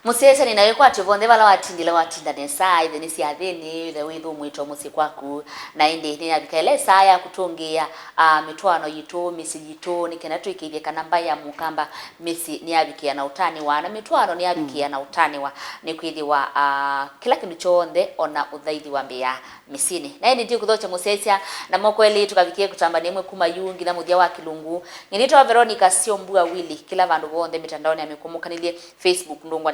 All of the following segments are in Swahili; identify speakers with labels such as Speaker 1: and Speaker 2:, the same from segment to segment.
Speaker 1: Musese ni nawe kwa tubonde bala watinda nesa ithe ni siathini the withu mwito musikwaku na indi ni abikaele saya kutungia mitwano yitu misi yitu ni kenatu ikithie kana mbaya mukamba misi ni abikia na utani wa na mitwano ni abikia na utani wa ni kwithi wa kila kindu chonde ona uthaithi wa mbia misini na indi ndi kuthocha musesia na mokweli tukavikie kutamba nimwe kuma yungi na muthia wa kilungu nginitwa Veronica Siombua Willy kila vandu bonde mitandaoni amekumukanile Facebook ndungwa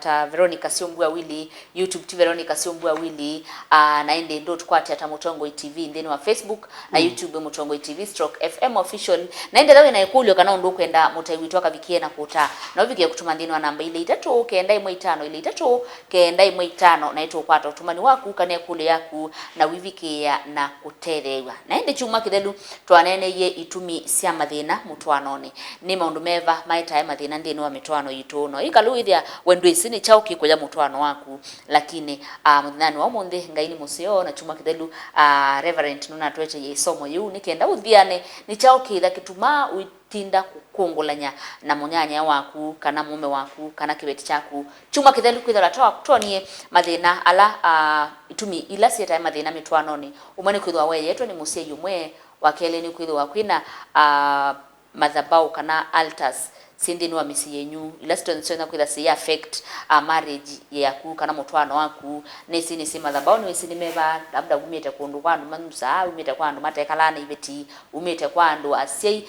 Speaker 1: ta Veronica Siombua Willy, YouTube TV Veronica Siombua Willy, na ende ndo tukwati ata Mutongo TV ndeni wa Facebook na YouTube Mutongo TV /FM official na ende dawe na ikulyo kana ndo kwenda mutaiwitoka vikie na kuta na vikie kutuma ndini wa namba ile 3 kenda 5 ile 3 kenda 5 na ito kwata utumani waku kana kule yaku na wivikia na kuterewa na ende chuma kidelu twanene ye Itumi sia Mathina Mutwaanoni ni maundu meva maita ya Mathina ndeni wa mitwano yituno ikaluithia wendo isini chao kikoya mutwano waku lakini muthinani wa munthe ngaini musio na chuma kidelu Reverend nuna tweche ye somo yu nikenda uthiane ni chao kitha kituma uitinda kukungulanya na munyanya waku kana mume waku kana kibeti chaku chuma kidelu kwithara tonie mathina ala Itumi ila sieta Mathina Mutwaanoni umani kwithwa we yetu ni musie yumwe wakele ni kwithwa kwina madhabau kana altars sindi wa misi yenyu ila situation kwitha si affect marriage yaku kana mutwano waku nesi ni sima dhabao ni sini meba labda umete kundu kwandu manusa umete kwandu matekalana ibeti umete kwandu asiai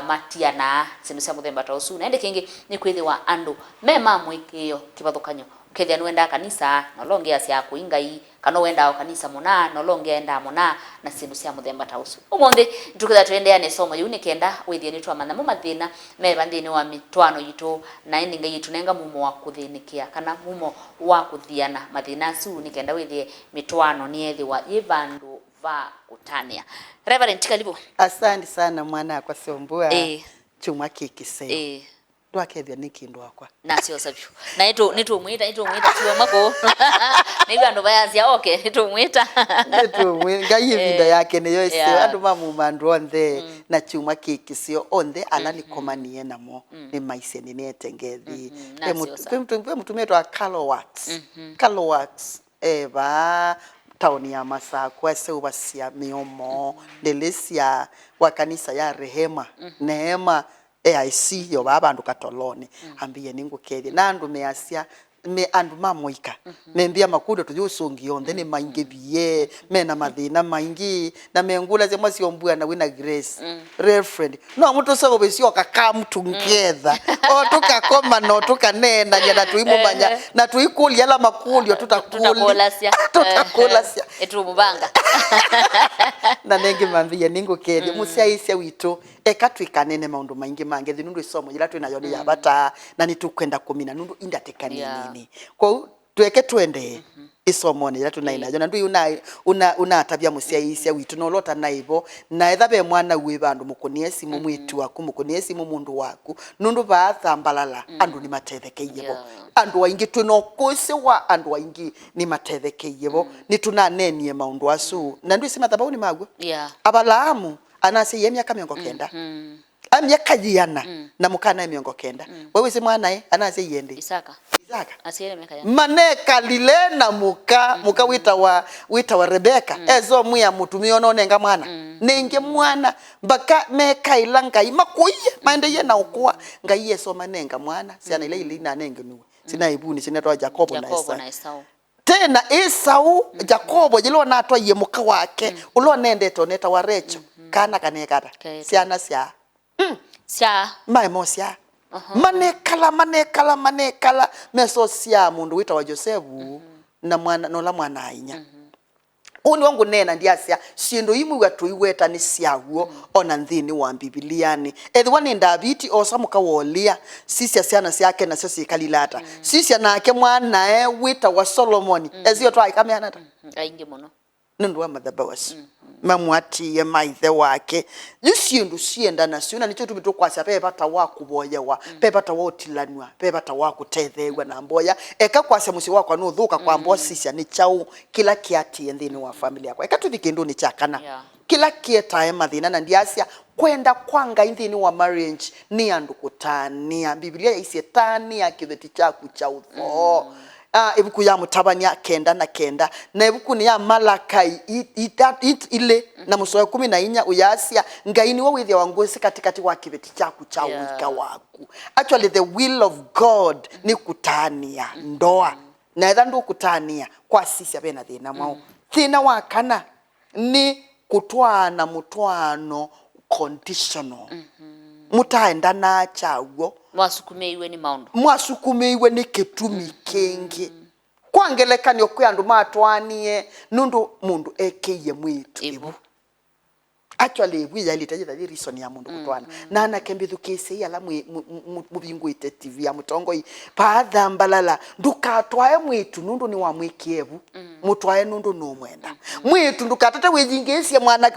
Speaker 1: matiana sinu sia muthemba ta usu na ende kingi ni kwithiwa andu mema mwikio kibathukanyo kethia nwenda kanisa no longe asia kuingai kana wenda kanisa mona no longe enda mona na sindu sia muthemba ta usu umonde tukitha twendea ne somo yu nikenda withie ni twa manamo mathina meba ndini wa mitwano yitu na indi ngai yitu nenga mumo wa kuthinikia kana mumo wa kuthiana mathina su nikenda withie mitwano ni ethi wa yivandu va kutania. Reverend karibu.
Speaker 2: Asante sana mwana kwa Siombua chuma kikise twakethia nikindu wakwa
Speaker 1: nasio sabyu na nitu mwita tuwa mako nibi andu bayazia okay nitu mwita
Speaker 2: ngai vinda yake niyo isio andu mamu mandu onthe na chuma kikisio onthe ala nikomanie namo ni maise ni netengethi mutumie twa color wax eva taoni ya Masakwa seubasia miomo delisia wa kanisa ya Rehema Neema AIC yo babandu katolone ambiye ningukethi na andu measia me andu mamoika membia makudo tujusungi onthe ni maingi biye mena mathina maingi na mengula ze Siombua na wina Grace reverend no mutu sego besio kaka mtu ngetha o tukakoma no tukanena nyana tuimumanya na tuikulia la makulio
Speaker 1: tutakulasia etumubanga
Speaker 2: na nengi mambia ningukethi musiaisia witu ekatwikanene maundu maingi mange thinundu isomo ila twinayo ni yabata na nitukwenda kumina nundu indatekani nini kwa tweke twende isomo ni ila tunainayo na ndu una tabia musiaisia witu no lota naibo na ethabe mwana we bandu mukunie simu mwitu waku mukunie simu mundu waku nundu ba Thambalala andu ni matethekeibo andu waingi twinokose wa andu waingi ni matethekeibo ni tunanenie maundu asu na ndu isima thabau ni magu abalamu anase yemyaka 90 amyaka jiana na mukana 90 wewe si mwana anase yende
Speaker 1: Isaka asiele meka ya
Speaker 2: maneka lile na muka wita wa Rebeka ezo muya mutumio no nenga mwana nenge mwana baka meka ilanga imakuye maende ye na ukua ngai yeso manenga mwana siana ile na nenge nuwe sina ibuni sina twa Jacobo na Esau tena Esau Jacobo jilo na atwa ye muka wake ulo nende toneta wa Recho kana kanekata siana sia maimosia manekala mesosia mundu wita wa Josefu na mwana no la mwana ainya uni wangu nena ndiasia siendo imu watu iweta ni siaguo ona nthini wa Bibiliani ethwani Davidi osamuka wolia sisi asiana siake na sisi kalilata sisi anake mwana wita wa Solomoni ezio twa ikameanata
Speaker 1: aingi muno
Speaker 2: nundu wa madhabawas mamwati ya maithe wake nisiendu sienda na siuna nicho tumito kwasa pepata wa kuboyewa pepata wa otilanwa pepata wa kutethewa na mboya eka kwasa musi wako nuthuka kwa mboya sisi ni chau kila kiati ndini wa familia yako eka tuthikindu ni chakana kila kietae mathina na ndiasia kwenda kwanga inthini wa marriage ni andu kutania. Biblia isietania kitheti chaku cha utho. Ibuku ya Mutabania 9:9 na ibuku ni ya Malakai ile na musoe 14 uyasia Ngai ni withia wangusi katikati wa kitheti chaku cha wika waku. Actually the will of God ni kutania ndoa. Na etha ndu kutania kwa sisi abena thina mwao. Thina wa kana ni kutwana mutwano conditional. Mutaenda na chaguo
Speaker 1: mwasukumeiwe ni maundu.
Speaker 2: Mwasukumeiwe ni kitumi kingi. Kwangelekani okwe andu matwanie nundu mundu ekeye mwitu ibu. Actually we ya litaje the reason ya mundu kutwana. Na anakembithu kese ya la mubinguite TV ya mutongoi pa Thambalala ndukatwae mwitu nundu ni wa mwikievu. Mutwae nundu no mwenda. Mwitu ndukatata wejingesia mwana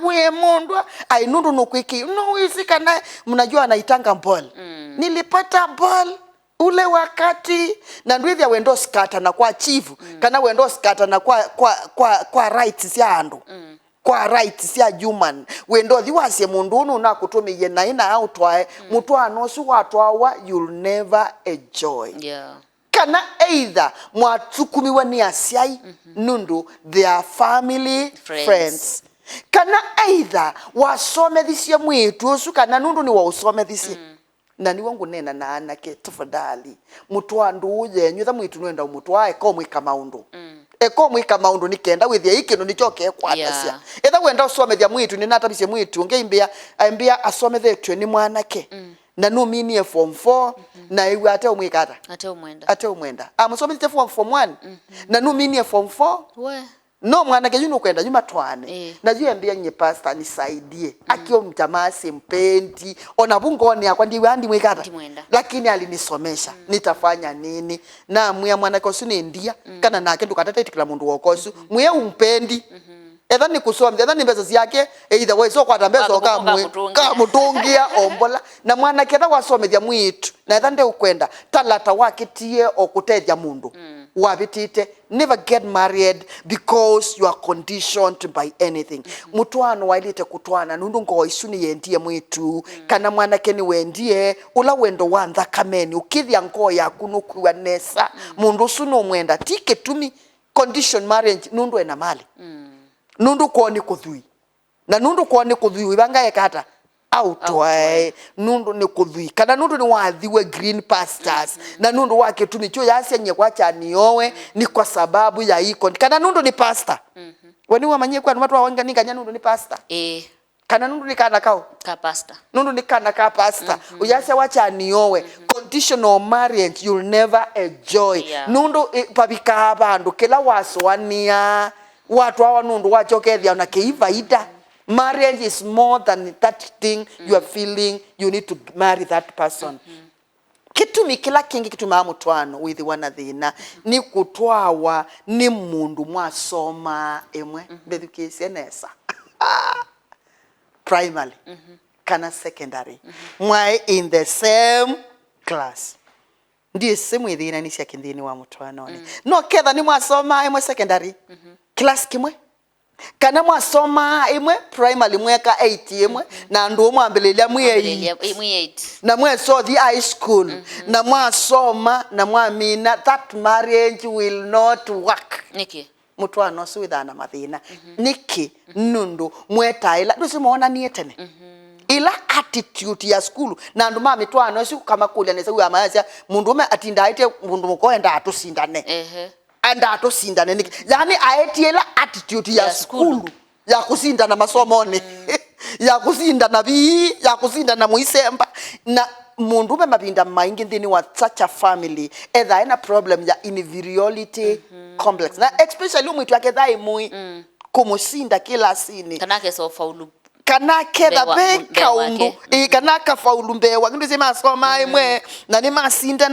Speaker 2: kwe mundu ai nundu no kwiki no isikana mnajua anaitanga ball. Nilipata ball ule wakati na ndwithia wendo skata na kwa chief kana wendo skata na kwa rights ya andu. Kwa rights ya human wendo thiwasie mundu unu na kutumiye na ina outwae mutwano su watwawa you'll never enjoy. Kana either mwatsukumiwa ni asiai nundu their family friends. Kana either wasomethisia mwitu usu kana nundu ni wa usomethisia. Na ni wangu nena na anake tafadhali mutwandu uje nyutha mwitu nwenda umutwae ko mwika maundu. Eko mwika maundu nikenda withia ikino nichoke kwatasia. Etha wenda usomethia mwitu ni natabisie mwitu ngeimbia asomethetwe ni mwanake. Na no mini form 4 na iwe ate umwikata. Ate umwenda. Amusomethite form 1 na no mini form 4. We. No mwanake yuno kwenda nyuma twane. Na juu ambia nye pastor nisaidie. Akio mjamaa simpendi. Ona bungoni akwa ndiwe andi mwikata. Lakini alinisomesha. Nitafanya nini? Na muya mwanake osuni ndia. Kana nake ndukatata itikila mundu wokosu. Muya umpendi. Etha ni kusoma. Etha ni mbeza yake. Either way so kwa tambezo kama mutungia ombola. Na mwanake etha wasomethia mwitu. Na etha nde ukwenda. Talata wakitie okutethia mundu. Wabitite never get married because you are conditioned by anything. Mutwano wailite kutwana nundu ngo isuni yendie mwitu kana mwanake ni wendie ula wendo wantha kameni ukithia ngo yaku nukuwa nesa mundu suno mwenda tiketumi condition marriage nundu ena mali. Nundu kwoni kuthui na nundu kwoni kuthui ibanga ekata outwae nundu ni kuthui kana nundu ni wathiwe green pastures na nundu wake tumicho yasia nye kwacha niowe ni kwa sababu ya iko kana nundu ni pastor. Wani wamanyie kwa watu wawanga nundu ni pastor. Kana nundu ni kana kao
Speaker 1: ka pastor.
Speaker 2: Nundu ni kana ka pastor. Uyasia wacha niowe conditional marriage you'll never enjoy. Nundu pabika abandu kila waswania watu hawa nundu wachokethia na keivaida. Marriage is more than that thing you are feeling you need to marry that person. Kitumi kila kingi kituma mutwano with one athina ni kutwawa ni mundu mwasoma emwe education nesa. Primary kana secondary. Mwae in the same class. Ndiye semu ithina ni cia kinthini wa Mutwaanoni. No ketha ni mwasoma emwe secondary. Class kimwe. Kana mwasoma imwe primary mweka 8 imwe na ndu mwambelelia mwe
Speaker 1: 8
Speaker 2: na mwe so the high school na mwasoma na mwamina that marriage will not work.
Speaker 1: Niki
Speaker 2: Mutwano suithana mathina niki nundu mwetaila ndusimuona nietene ila attitude ya school na ndu mamitwano siku kama kulia nesa uya mayasia mundu ume atindaite mundu mukoenda atusindane anda atosindane niki yani aetiela attitude ya school ya kusindana masomoni ya kusindana bi ya kusindana muisemba na mundu be mabinda maingi ndini wa such a family either ina problem ya inferiority complex na especially mwitu yake dai mui kumusinda kila sini
Speaker 1: kanake so faulu
Speaker 2: kanake da beka undu kanaka faulu mbewa ndu sema soma imwe na ni masinda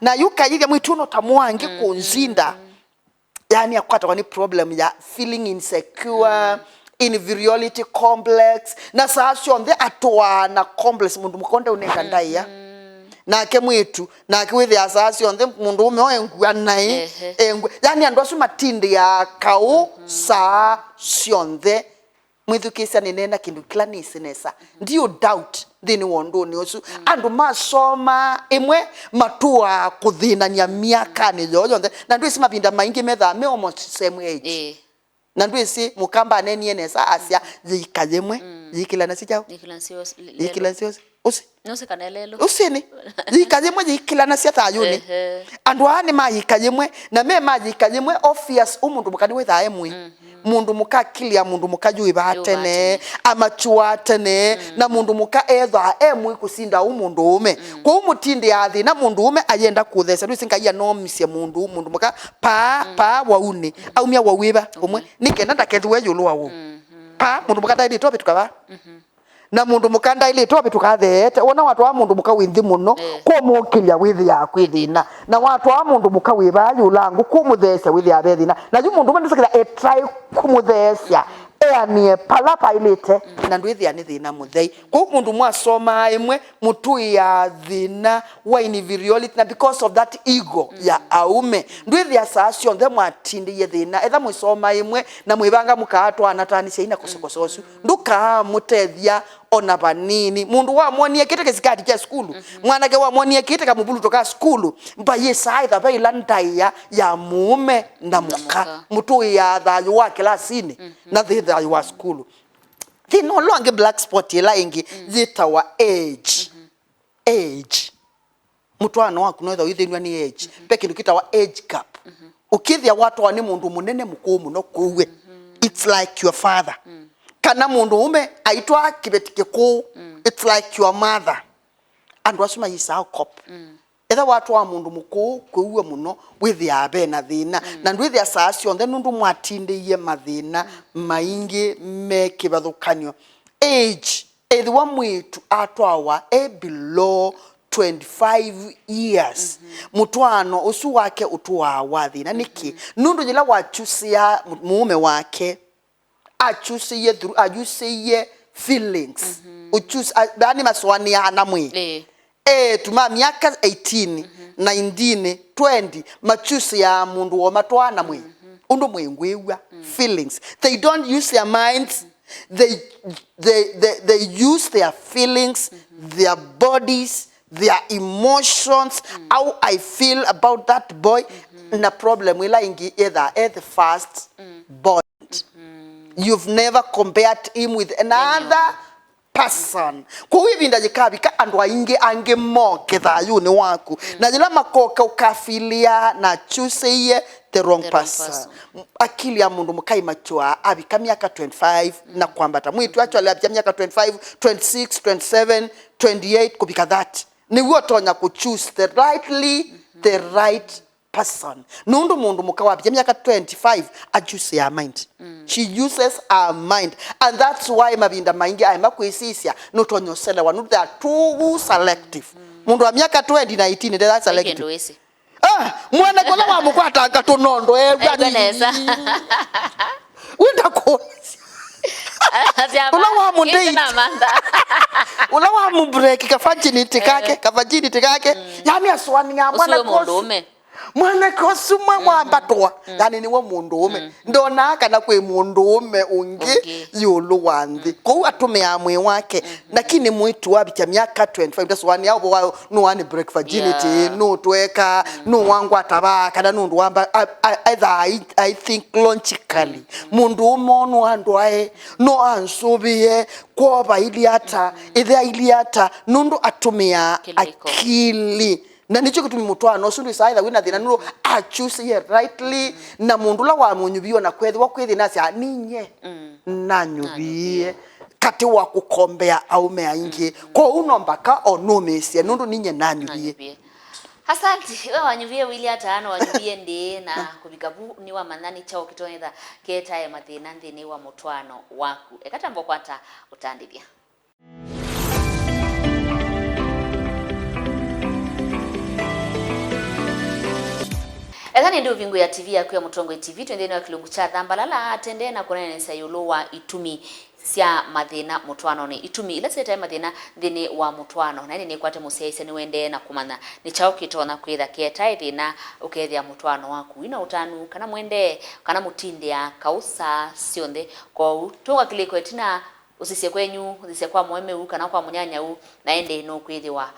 Speaker 2: na yuka yiga mwitu no tamwangi kunzinda. Yani akwata wani problem ya feeling insecure, inferiority complex na saasyo ndhe atoa na complex mundu mkonde uneka ndai ya na ke mwitu na ke withi asasyo ndhe mundu ume oengwa nai engwe yani andu asu matindi ya kau saa syondhe mwithukisa ninena kindu kila nisinesa ndio doubt thini wondo ni usu andu masoma imwe matua kuthinania miaka ni yoyonde na ndu isi mabinda maingi metha me almost same age na ndu isi mukamba nenie nesa asia yikayemwe yikila na sijao yikila nsios usi
Speaker 1: nose kanelelo
Speaker 2: usini yikayemwe yikila na sia tayuni andu ani ma yikayemwe na me ma yikayemwe obvious umundu mukani wetha emwe mundu muka kilia mundu muka jui batene amachua tene na mundu muka etha emwe kusinda umundu ume kwa umutindi athi na mundu ume ayenda kuthesa ndusinga ya nomisye mundu muka pa wauni aumia wawiba umwe nikenda ndaketwe yulu wawo pa mundu muka ndaili topi tukaba na mundu muka ndaili topi tukathete wona watu wa mundu muka winthi muno ko mukilia withi ya kwithina na watu wa mundu muka wiba yulangu kumuthesa withi ya bethina na yu mundu ndisakira try kumuthesya anie palapa ilite na ndwithi ani thina muthei ko mundu mwasoma imwe mutu ya thina wa inferiority na because of that ego ya aume ndwithi asasio nthe mwatindi ye thina etha mwisoma imwe na mwibanga mukatwa anatanisha ina kosokososu nduka mutethia ona banini mundu wa mwonie kite kesikati cha skulu mwanake wa mwonie kite kamubulu toka skulu mba yesa either ba ilandaya ya mume na muka mutu ya thayu wa klasini na thayu wa skulu thi no longe black spot ila ingi zita wa age Mutwaano waku no thawithinwa ni age peke ndukita wa age gap ukithia watu wa ni mundu munene mukumu no kuwe it's like your father kana mundu ume aitwa kibetike ku it's like your mother and wasuma yisa cop etha watu wa mundu muku kuwe muno withi abe na thina na ndwithi asasio nthe nundu mwatindiye mathina maingi me kibathukanio age ethiwa mwitu atwawa below 25 years Mutwaano usu wake utuwa wathina niki nundu jila wachusia muume wake achusiye through ajusiye feelings uchus dani maswani ya namwe tuma miaka 18 19 20 machusi ya mundu wa matwana mwe undu mwengwewa feelings they don't use their minds they use their feelings their bodies their emotions how I feel about that boy na problem wila ingi either at the first bond you've never compared him with another person kuwibinda jikabika andu ainge ange moke thayuni waku na jila makoka ukafilia na chuseye the wrong person akili ya mundu mukai machua abika miaka 25 na kwambata mwitu actually abika miaka 25 26 27 28 kubika that ni wotonya ku choose the right person nundu mundu mukawa abika miaka 25 ajuse ya mind she uses her mind and that's why mabinda maingi aimakwisisia nutonyosela wanu they are too selective mundu wa miaka 20 na 18 they are selective mwana kola wa mukwata akatonondo
Speaker 1: Ebeneza
Speaker 2: wenda ko ula wa mundei ula wa mubreak kafajiniti kake yani aswani ya mwana kosu mwana kosuma wambatwa yani ni wo mundu ume ndona kana kwe mundu ume ungi yulu wanthi ko atume amwe wake lakini mwitu wabicha miaka 25 that's one yao wao no one break virginity no tweka no wangu ataba kana nundu wamba either I think logically mundu umono andwae no ansubiye kwa iliata iliata nundu atumia akili na nicho kitu Mutwaano sundu isaitha wina thina nuru achusi ye rightly na mundu la wa munyubio na kwethi nasi ninye na nyubie kati wa kukombea aume aingi ko unombaka onomesie nundu ninye na nyubie.
Speaker 1: Asante wewe wanyubie wili atano wanyubie ndi na kubikabu ni wa manani chao kitonetha keta ya mathina nthini wa Mutwaano waku ekatambo kwata utandithia. Ethani ndio vingu ya TV ya kwa Mutongwe TV twendeni wa kilungu cha Thambalala atende na kunene sayolo wa Itumi sia mathina mutwanoni itumi ila seta mathina thini wa mutwano na ni kwate musiaise ni wende na kumana ni chao kitona kwitha kieta thina ukethia mutwano waku ina utanu kana mwende kana mutindia kausa sionthe ko tunga kiliko etina usise kwenyu usise kwa mweme u kana kwa munyanya u naende no kwithiwa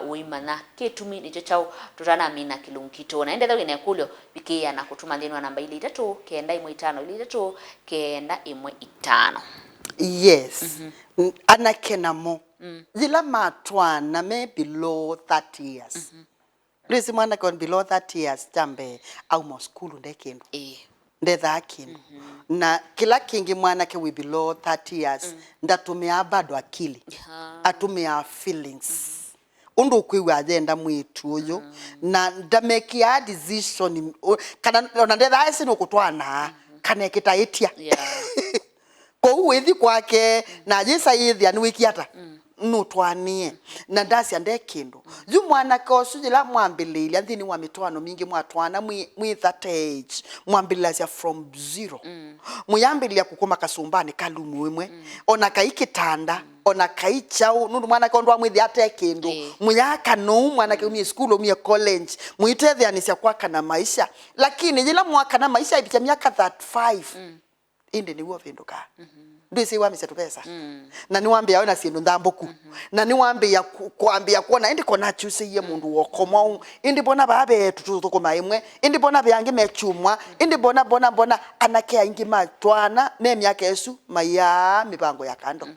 Speaker 1: uimana kitumi nicho chao tutana mina kilungito na ende thawine kulyo bikia na kutuma thini wa namba 3 kenda imwe itano.
Speaker 2: Yes. Anakenamo. Zila matwana me below 30 years. Lisi mwana kon below 30 years jambe au mo school ndekendo. Ndetha kindu. Na kila kingi mwana ke we below 30 years ndatumia bado akili. Atumia feelings. Undu kwiwa agenda mwitu uyu na ndamekia decision kana ndetha ese no kutwana kana kitaitia. Ko uwethi kwake na jisa yithi ani wikiata nutwanie na ndasi ande kindu yu mwana ko sujila mwambililia nthini wa mitwano mingi mwatwana mwi that age mwambililia from zero muyambililia kukoma kasumbani kalumu imwe ona kaikitanda ona kaichau nundu mwana ko ndwa mwithi ate kindu muyaka no mwana ke umie school umie college muitethia kwa kana maisha lakini jila mwaka na maisha ibicha miaka 35 inde ni wo vinduka ndisi wa misetu pesa na niwambia ona sindu ndamboku na niwambia kuambia kuona indi kona chuse ye mundu wokomo indi bona babe tutukoma imwe indi bona byange mechumwa indi bona anake aingi matwana ne myaka Yesu maya mibango ya kando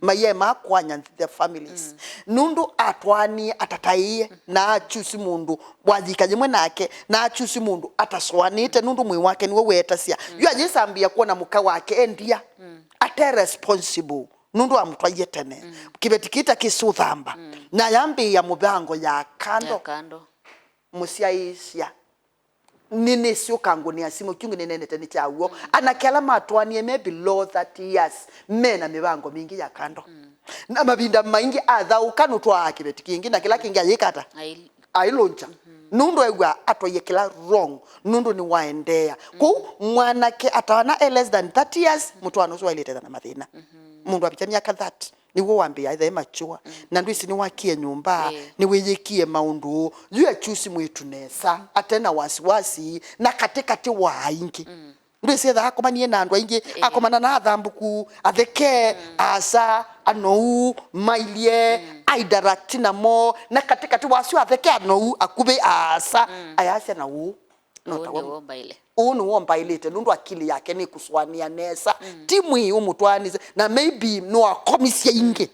Speaker 2: maye makwanya the families nundu atwani atataie na achusi mundu bwajikaje mwe nake na achusi mundu ataswanite nundu mwi wake niwe wetasia yu ajisambia kuona muka wake endia ate responsible nundu amutwaye tene kibetikita kisuthamba na yambi ya mubango ya kando musiaisia nini sio kangu ni asimo kyungu nene tene chawo anakela matwani me below 30 years mena mibango mingi ya kando na mabinda maingi adha ukanu twa kibetikingi na kila kingi ayikata ailoncha nundu egwa atoyekela wrong nundu ni waendea ku mwanake atawana less than 30 years mutwano so ilete na mathina mundu apicha miaka 30 niwo wambia either machua na ndu isi ni wakie nyumba ni weyekie maundu yu achusi mwitu nesa atena wasiwasi na katikati wa aingi ndu isi etha akomanie na andu aingi akomana na athambuku atheke asa anou mailie aidaraktina mo na katikati wasio atheke anou akube asa ayasya na u unu womba ilete nundu akili yake ni kuswania nesa timu hii umutwanize na maybe no akomisya inge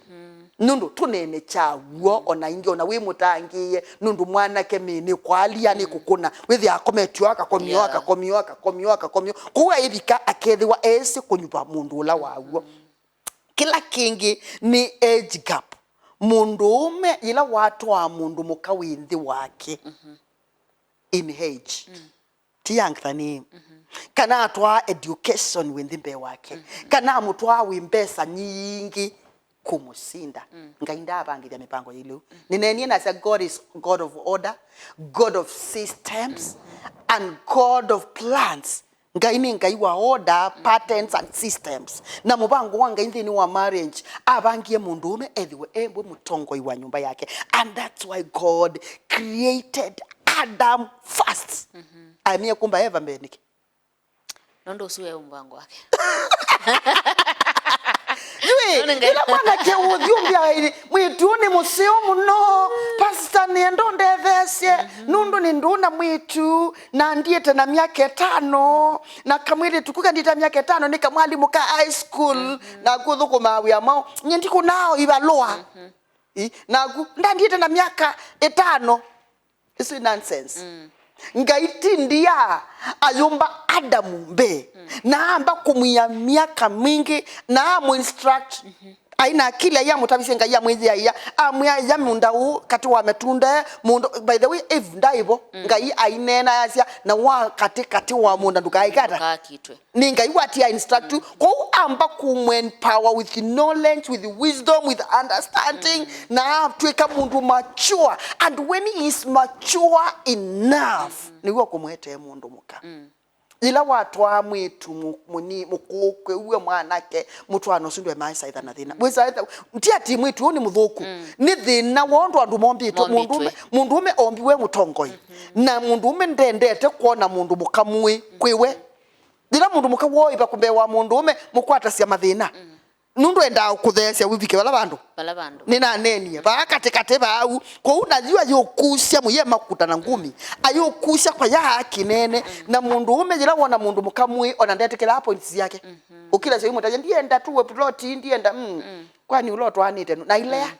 Speaker 2: nundu tunene chawo ona inge ona we mutangiye nundu mwana ke mini kwalia ni kukuna withi akometio akomioka kuwa ithika akethiwa esi kunyupa mundu ula wawo kila kingi ni age gap mundu ume ila watu wa mundu mukawinthi wake in age young than kana atwa education withimbe wake kana mutwa wimbesa nyingi kumusinda ngainda abangiria mipango ilu ninenie na say God is God of order, God of systems and God of plans ngaini ngaiwa order, patterns and systems na mubango wanga inthini wa marriage abangie mundu ume ethiwe embwe mutongo iwa nyumba yake and that's why God created Adam first amia kumba Eva mbeniki
Speaker 1: nondo usiwe mbango wake
Speaker 2: ila mwana ke udhumbia ili mwituni museo muno pastor niendo ndethesye nundu ni nduna mwitu na ndiete na miaka 5 na kamwili tukuka ndita miaka 5 nika mwalimu ka high school na kuthuku mawia mao nyendiko nao ibalua na ndiete na miaka 5 is nonsense ngaitindia ayumba Adamu mbe na amba kumya miaka mingi na amu instruct aina kila ya mutabisenga ya mwezi ya amya ya mundau kati wa metunda mundo by the way if ndaibo ngai ainena yasia na wa kati wa munda ndukaikata ninga iwati ya instruct ko amba kumempower with knowledge with wisdom with understanding na tweka mundu mature and when he is mature enough niwo kumwete mundu muka ila watu wa mwitu muni mukukwe uwe mwanake Mutwaano sundwe maisa itha na thina bwisa ntia ti mwitu ni muthuku ni thina wondo andu mombitwe mundu ume ombiwe mutongoi na mundu ume ndendete kuona mundu mukamwi kwiwe ila mundu mukawo iba kumbewa mundu ume mukwata cia mathina nundu enda kuthecia wivike bala bandu nina nenia bakatekate bau ko unajua yokusya muye makuta na ngumi ayokusya kwa ya kinene na mundu umejira wona mundu mukamwi ona ndetekera points yake ukila sio mutaje ndienda tuwe plot ndienda kwani uloto anite na ilea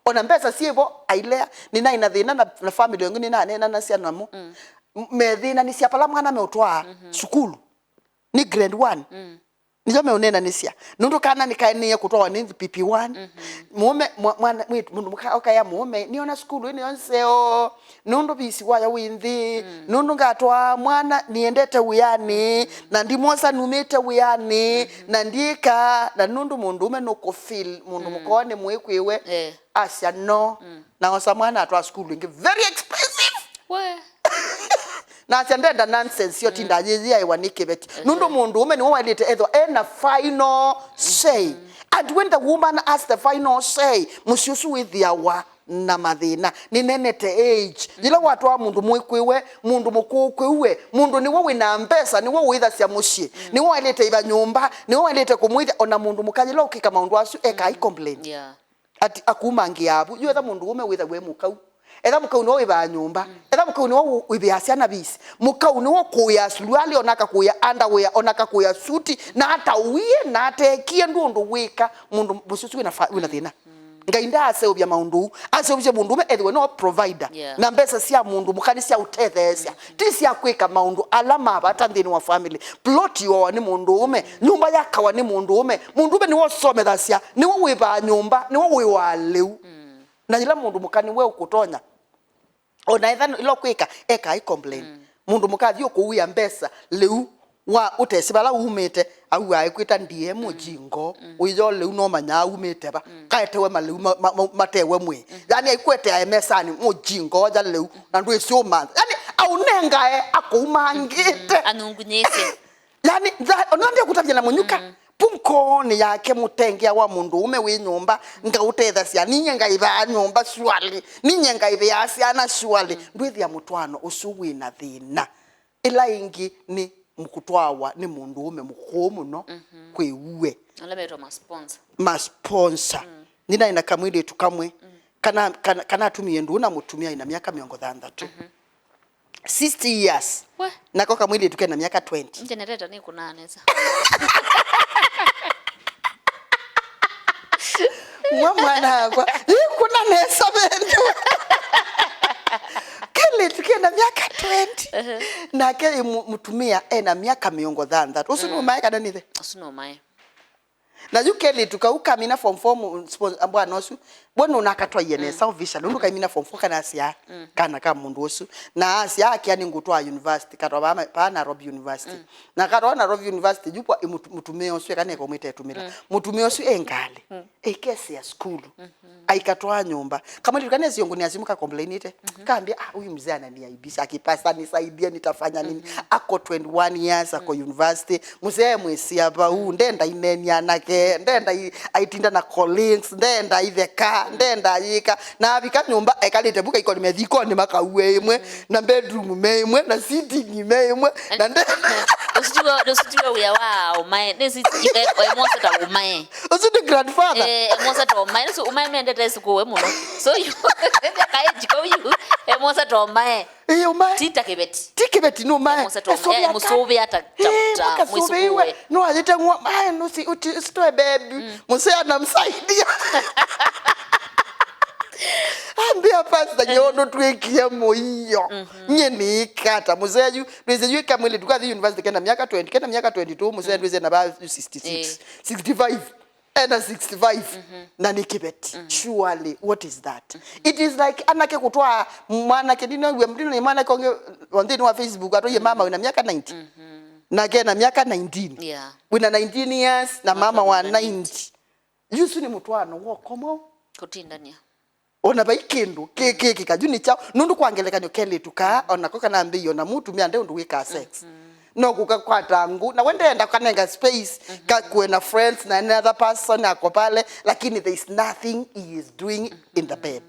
Speaker 2: ona mbesa siebo ailea nina ina thina na family yangu nina nena na cia namu methina ni cia pala mwana meutwa sukulu ni grade 1 nizo meonena nisia nundu kana nikaenie kutoa ni PP1 mume mwana mundu mukaka ya mume niona skulu ni onseo nundu bisi waya winthi nundu ngatwa mwana niendete uyani na ndimosa numete uyani na ndika na nundu mundu ume no feel mundu mukone mwekwewe asya no na osa mwana atwa skulu ngi very expensive na ndenda nonsense yo tinda yizia iwanike beti nundu mundu ume ni walete etho ena final say and when the woman has the final say musyusu withiawa na mathina ni nenete age ila watu wa mundu mwikwiwe mundu mukukwiwe mundu ni wowe na mbesa ni wowe witha cia mucii ni wowe walete iba nyumba ni wowe walete kumwithia ona mundu mukajila ukika maundu acu eka I complain ati akumangi yabu yetha mundu ume witha we mukau etha mukau no iba nyumba etha mukau no ibia ciana bisi mukau no kuya suruali onaka kuya underwear onaka kuya suti na hata uye na atekie ndundu wika mundu bususu wina thina ngainda aseobya maundu aseobye mundu me ethiwe no provider na mbesa cia mundu mukani cia utethecia ti cia kwika maundu alama batanthini wa family plot yo ni mundu ume nyumba yakawa ni mundu ume ni wo somethacia ni wo wiba nyumba ni wo wiwa leu na ila mundu mukani we ukutonya ona ithano ilo kwika eka I complain mundu mukathi ukuuya mbesa leu wa utesibala umete au aikwita ndie mujingo uyo leu no manya umete ba kaetewe maleu matewe mwe yani aikwete emesani mujingo ja leu na ndu esio man yani au nengae akumangite
Speaker 1: anungunyese
Speaker 2: yani onande kutabya na munyuka punko ni yake mutengea wa mundu ume wi nyumba nga utethacia ninye nga iba nyumba swali ninye nga iba asiana swali ndwithia Mutwaano usuwi na thina ila ingi ni mukutwawa ni mundu ume mukumu no kwiwe
Speaker 1: alabeto ma
Speaker 2: sponsor nina ina kamwili tukamwe kana tumie ndu na mutumia ina miaka 60 60 years nako kamwili tukena miaka 20
Speaker 1: generator ni kunaneza
Speaker 2: mwana kwa kuna nesa bendu kile tukena miaka 20 na kile mutumia ena miaka 60 usunu mae kana nithe
Speaker 1: usunu mae
Speaker 2: na yukeli tukauka mina form 4 ambwa nosu bono nakatwa yene salvation ndo kamina form 4 kana asia kana kama mundu osu na asia akiani ngutwa university katwa pana Rob University na katwa na Rob University jupo mutumeo osu kana ko mwite tumira mutumeo osu engale ekesi ya school aikatwa nyumba kama tukane ziongoni azimuka complain ite kaambia huyu mzee ananiaibisha akipasa nisaidia nitafanya nini ako 21 years ako university mzee mwesi hapa huu ndenda ineni anake ndenda aitinda na colleagues ndenda itheka ndenda yika na abika nyumba ekalite buka iko nimethiko ni makauwe imwe na bedroom memwe na sitting memwe na
Speaker 1: Usitiwa we wow my nesi emosa ta umae
Speaker 2: usiti grandfather
Speaker 1: emosa ta umae so umae mendete esikuwe muno so you kae jiko you emosa ta umae
Speaker 2: umae tikibeti no umae
Speaker 1: emosa ta umae musobe ata chapta
Speaker 2: mwisuwe no alete ngwa mae no si usitoe baby musea namsaidia ambia pastor nyono twekia moyo nyeni kata muzeyu nwezeyu kamwele tukathi university kenda miaka 20 kenda miaka 22 muzeyu nweze na ba 66 65 and 65 na nikibet surely what is that it is like anake kutwa mwana kedino we mdino ni mwana konge ondeni wa Facebook atoye mama una miaka 90 na kena miaka 19 wina 19 years na mama wa 90 yusu ni Mutwaano wo komo
Speaker 1: kutindania
Speaker 2: ona baikindu keke kajuni chao nundu kwangeleka nyo kele tuka ona koka na mbio na mutu mia ndio ndu wika sex no kukakwata ngu na wende enda kanenga space kakwe na friends na another person ako pale lakini there is nothing he is doing in the bed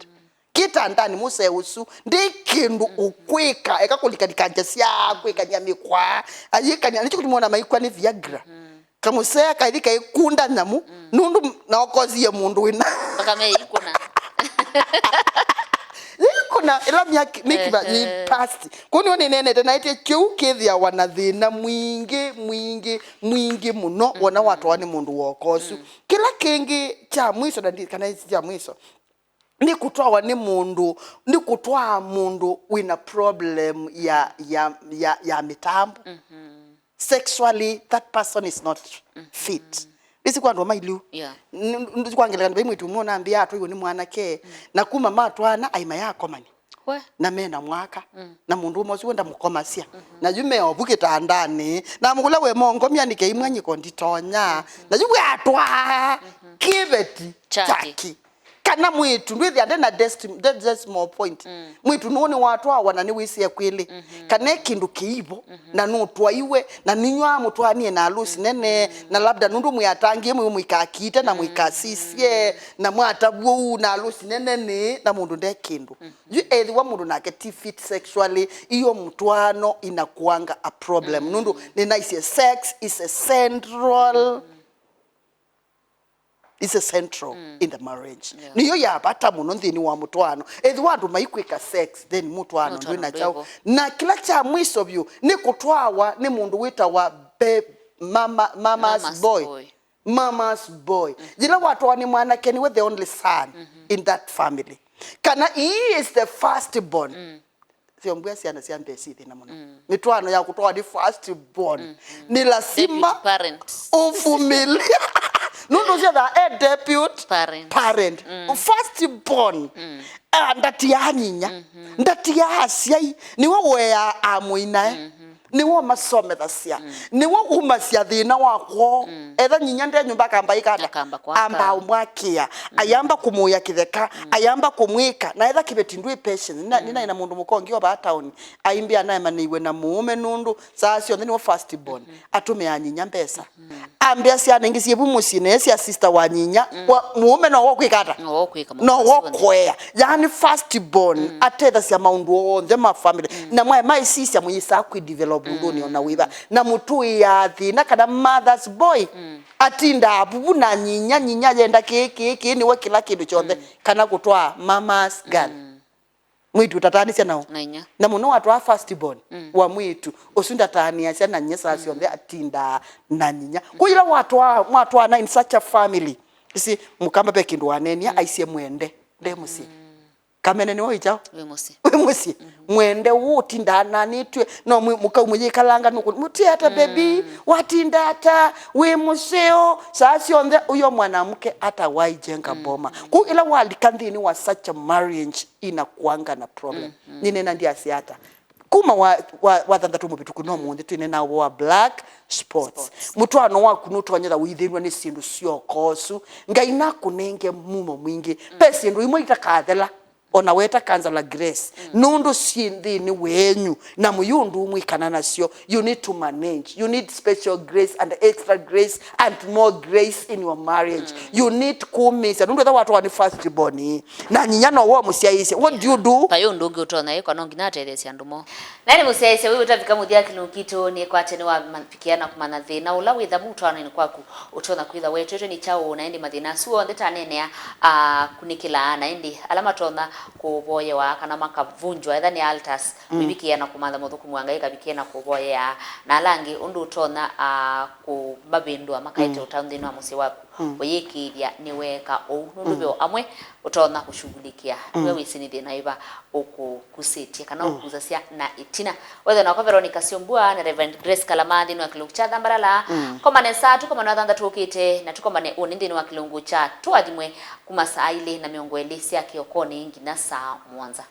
Speaker 2: kita ndani muse usu ndikindu ukwika ekakulikadika jasia kwika nyamikwa ayikanya nicho kulimona maikwa ni Viagra kamusea kaidika ikunda nyamu nundu na okozie mundu wina
Speaker 1: bakame ikuna
Speaker 2: kuna ila mikiba ni past kuni wone nene tenaite kiu kithia wanathina mwingi muno wona watu wani mundu wokosu kila kingi cha mwiso na kana cha mwiso ni kutwa ni mundu wina problem ya mitambo sexually that person is not fit isi kwa ndo mailu ndi kwa ngela ngbe mwitu muona ambia atu ni mwanake na kuma matwana aima yako mani na mena mwaka na mundu umosi wenda mukomasia na jume obukita ndani na mugula we mongo myanike imwanyi konditonya na jubwe atwa kibeti chaki kana mwitu ndwithi ande na that's small point mwitu none watu wana ni wisi ya kweli kana kindu kiibo na notwa iwe na ninywa mutwanie na alusi nene na labda nundu muyatangie muikakita na muikasisie na mwatabu na alusi nene na mundu nde kindu ju ethi wa mundu na get fit sexually iyo mutwano inakuanga a problem nundu ni nice sex is a central is a central in the marriage. Niyo ya bata muno nthini wa mutwano. Ethi wandu maikwika sex then mutwano ndwina chao. Na kila cha mwiso byu ni kutwawa ni mundu wita wa mama's boy. Mama's boy. Jila watu wani mwanake ni we the only son in that family. Kana he is the firstborn. Siambia siana siambe sithi na muno. Mitwano ya kutoa di firstborn. Ni lazima uvumilia. Nundu cia a deputy parent. Firstborn. Ndati ya nyinya. Ndati ya asiai. Niwe wea amuina niwo masomethasia niwo umasia thina wako etha nyinya nde nyumba kamba ikada amba umwakia ayamba kumuya kitheka ayamba kumwika na etha kibetindwe patient nina ina mundu mukongi wa town aimbia naye maniwe na muume nundu saasio thini wa firstborn atume ya nyinya mbesa ambia cia ningisie bumusine cia sister wa nyinya muume no wokwikata no wokwea yani firstborn atetha cia maundu onthe ma family na mai sisia muyisa ku develop ndoni ona wiba na mutu ya thina kana mother's boy atinda abubu na nyinya yenda kiki ni we kila kindu chothe kana gutwa mama's girl mwitu tatanisia nao na muno watu wa firstborn wa mwitu osunda tania cia na nyesa ciothe atinda na nyinya kuira watu wa in such a family isi mukamba pe kindu wanenia aisie mwende ndemusi kamene ni woichao we musi mwende wotinda nanitwe no muka umuyikalanga nuko mutiata baby watinda ata we museo sasi onde uyo mwanamke ata waijenga boma ku ila walikanthini wa such a marriage inakuanga na problem ninena ndia siata kuma wa thantatu mubituku no mundi twine na wa black spots mutwano waku nutwanyira withirwa ni sindu ciokosu ngai nakunenge mumo mwingi pesi ndu imwe itakathela ona weta kanza la grace nundu sindi ni wenyu na muyundu mwikana nasio you need to manage you need special grace and extra grace and more grace in your marriage you need kumisa nundu tha watu wani firstborn na nyinyano wo musiaise what do you do
Speaker 1: payo ndungi utona yiko no nginateresia ndumo nani musiaise wewe utafika muthia kilukito ni kwate ni wa mafikiana kumana thina ula witha mutwana ni kwaku utona kwitha wetu ni chao na indi mathina suo ndeta nene kunikila na indi alama tona kuboye wa kana makavunjwa etha ni altars bibikia na kumanda muthuku mwangaika bikia na kuboye ya na langi undu utona ku mabindwa makaite utaundi no musi waku oyekiria ni weka nundu byo amwe utona kushughulikia wewe wisinide na iba okukusetia kana okuzasia na itina wetha na kwa Veronica Siombua na Reverend Grace Kalamandi no akilungu cha Thambalala komane saa tuko na thanda tukite na tuko mane unindi no akilungu cha tuadimwe kumasaile na miongo elisi akiokoni ngina saa Mwanza.